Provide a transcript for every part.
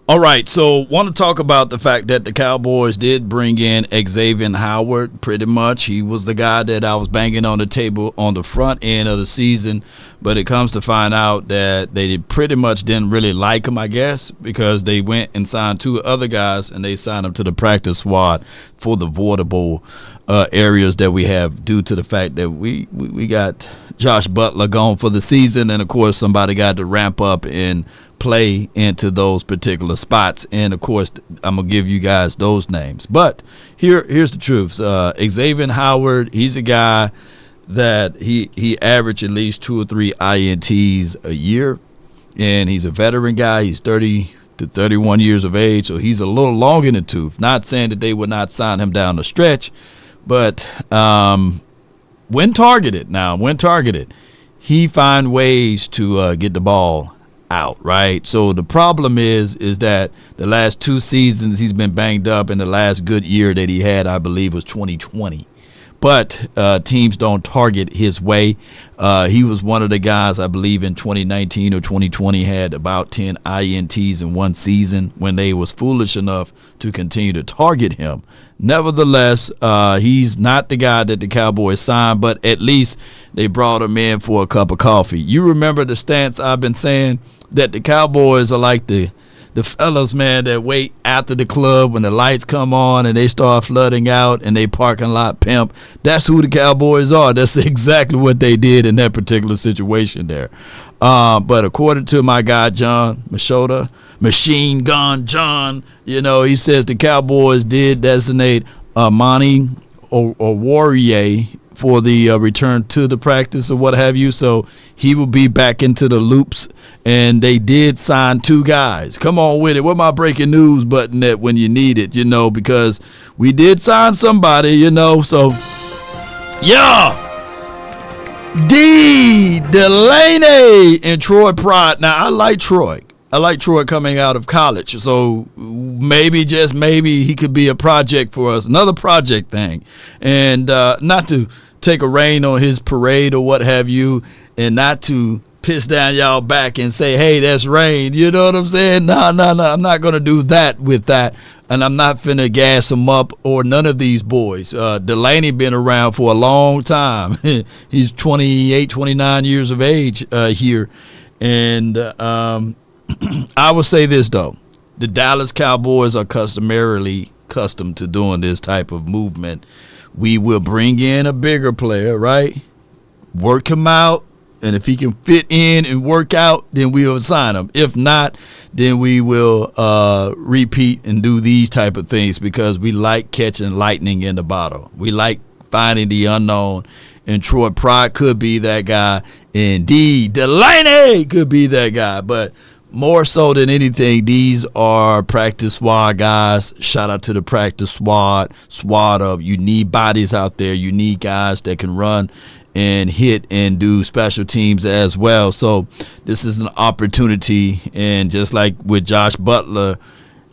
All right, so want to talk about the fact that the Cowboys did bring in Xavier Howard. Pretty much, he was the guy that I was banging on the table on the front end of the season, but it comes to find out that they pretty much didn't really like him, I guess, because they went and signed two other guys, and they signed them to the practice squad for the voidable areas that we have due to the fact that we got Josh Butler gone for the season, and of course somebody got to ramp up and play into those particular spots. And of course I'm gonna give you guys those names, but here's the truth. Xavier Howard, he's a guy that he averaged at least 2 or 3 INTs a year, and he's a veteran guy. He's 30 to 31 years of age, so he's a little long in the tooth. Not saying that they would not sign him down the stretch, but when targeted, he find ways to get the ball out, right? So the problem is that the last 2 seasons he's been banged up, and the last good year that he had, I believe, was 2020. But teams don't target his way. He was one of the guys, I believe, in 2019 or 2020 had about 10 INTs in one season when they was foolish enough to continue to target him. Nevertheless, he's not the guy that the Cowboys signed, but at least they brought him in for a cup of coffee. You remember the stance I've been saying that the Cowboys are like the fellas, man, that wait after the club when the lights come on and they start flooding out and they parking lot pimp. That's who the Cowboys are. That's exactly what they did in that particular situation there. But according to my guy, John Machota, Machine Gun John, he says the Cowboys did designate Monty or Warrior for the return to the practice or what have you, so he will be back into the loops. And they did sign 2 guys. Come on with it. Where my breaking news button at when you need it, because we did sign somebody, so yeah. Delaney and Troy Pride. Now I like Troy coming out of college, so maybe, just maybe, he could be a project for us, another project thing. And not to take a rain on his parade or what have you, and not to piss down y'all back and say, hey, that's rain. You know what I'm saying? No. I'm not going to do that with that. And I'm not finna gas him up or none of these boys. Delaney been around for a long time. He's 28, 29 years of age here. And I will say this, though. The Dallas Cowboys are customarily accustomed to doing this type of movement. We will bring in a bigger player, right? Work him out. And if he can fit in and work out, then we will sign him. If not, then we will repeat and do these type of things, because we like catching lightning in the bottle. We like finding the unknown. And Troy Pride could be that guy. Indeed, Delaney could be that guy. But more so than anything, these are practice squad guys. Shout out to the practice squad of, you need bodies out there. You need guys that can run and hit and do special teams as well. So this is an opportunity, and just like with Josh Butler,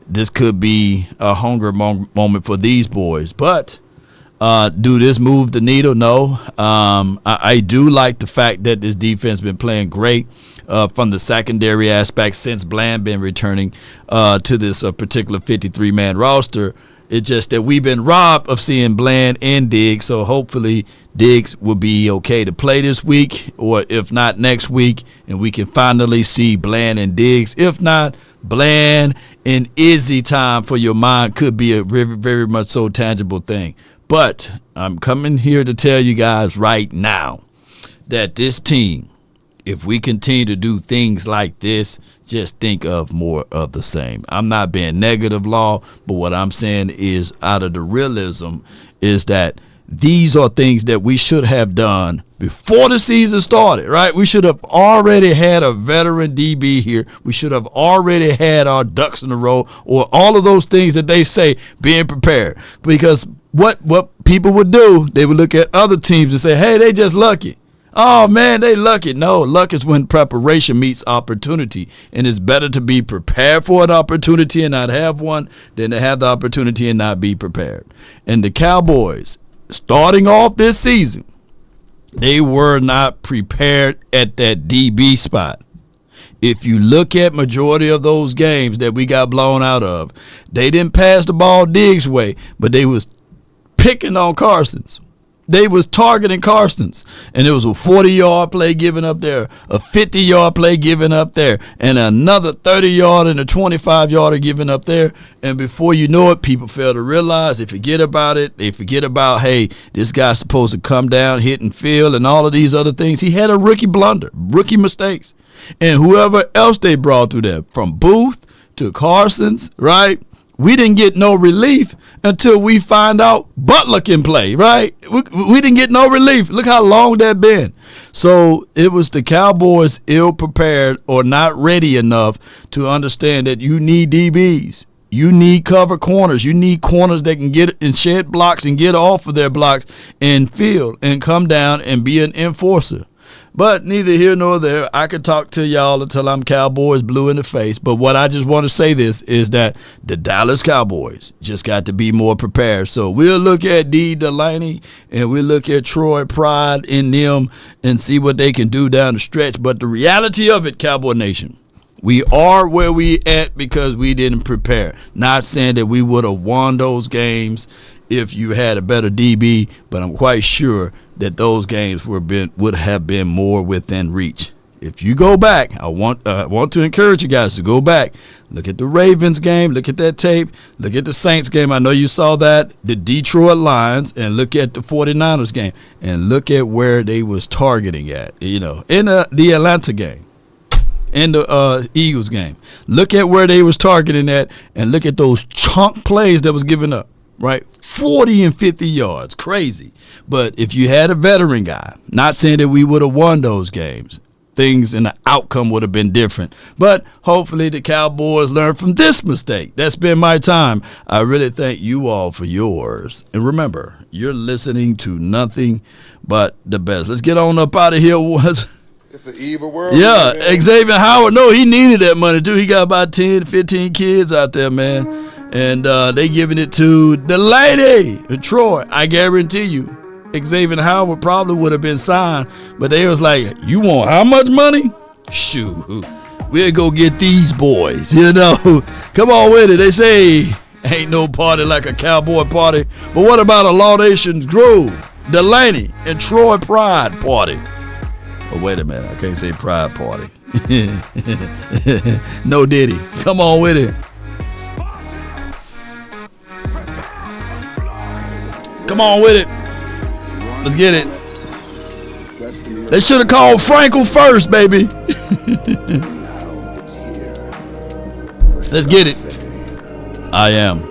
this could be a hunger moment for these boys. But do this move the needle? No. I do like the fact that this defense been playing great from the secondary aspect since Bland been returning to this particular 53-man roster. It's just that we've been robbed of seeing Bland and Diggs, so hopefully Diggs will be okay to play this week, or if not next week, and we can finally see Bland and Diggs. If not, Bland and Izzy time for your mind could be a very, very much so tangible thing. But I'm coming here to tell you guys right now that this team, if we continue to do things like this, just think of more of the same. I'm not being negative, Law, but what I'm saying is, out of the realism, is that these are things that we should have done before the season started, right? We should have already had a veteran DB here. We should have already had our ducks in a row, or all of those things that they say, being prepared. Because what people would do, they would look at other teams and say, hey, they just lucky. Oh, man, they lucky. No, luck is when preparation meets opportunity. And it's better to be prepared for an opportunity and not have one than to have the opportunity and not be prepared. And the Cowboys, starting off this season, they were not prepared at that DB spot. If you look at majority of those games that we got blown out of, they didn't pass the ball Diggs' way, but they was picking on Carson's. They was targeting Carson's, and it was a 40-yard play given up there, a 50-yard play given up there, and another 30-yard and a 25-yarder given up there. And before you know it, people fail to realize, they forget about it. They forget about, hey, this guy's supposed to come down, hit and field, and all of these other things. He had a rookie blunder, rookie mistakes. And whoever else they brought through there, from Booth to Carson's, right? We didn't get no relief until we find out Butler can play, right? We didn't get no relief. Look how long that been. So it was the Cowboys ill-prepared or not ready enough to understand that you need DBs. You need cover corners. You need corners that can get and shed blocks and get off of their blocks and field and come down and be an enforcer. But neither here nor there. I could talk to y'all until I'm Cowboys blue in the face. But what I just want to say this is that the Dallas Cowboys just got to be more prepared. So we'll look at Delaney and we'll look at Troy Pride in them and see what they can do down the stretch. But the reality of it, Cowboy Nation, we are where we at because we didn't prepare. Not saying that we would have won those games if you had a better DB, but I'm quite sure that those games would have been more within reach. If you go back, I want to encourage you guys to go back. Look at the Ravens game. Look at that tape. Look at the Saints game. I know you saw that. The Detroit Lions. And look at the 49ers game. And look at where they was targeting at, in the Atlanta game. In the Eagles game. Look at where they was targeting at. And look at those chunk plays that was given up. Right, 40 and 50 yards, crazy. But if you had a veteran guy, not saying that we would have won those games, things and the outcome would have been different. But hopefully the Cowboys learn from this mistake. That's been my time. I really thank you all for yours. And remember, you're listening to nothing but the best. Let's get on up out of here. It's an evil world. Yeah, man. Xavier Howard. No, he needed that money too. He got about 10, 15 kids out there, man. And they giving it to Delaney and Troy. I guarantee you, Xavier Howard probably would have been signed, but they was like, you want how much money? Shoot, we'll go get these boys, Come on with it. They say ain't no party like a Cowboy party. But what about a Law Nation's Grove, Delaney, and Troy Pride party? Oh, wait a minute. I can't say Pride party. No Diddy. Come on with it. Come on with it. Let's get it. They should have called Frankel first, baby. Let's get it. I am.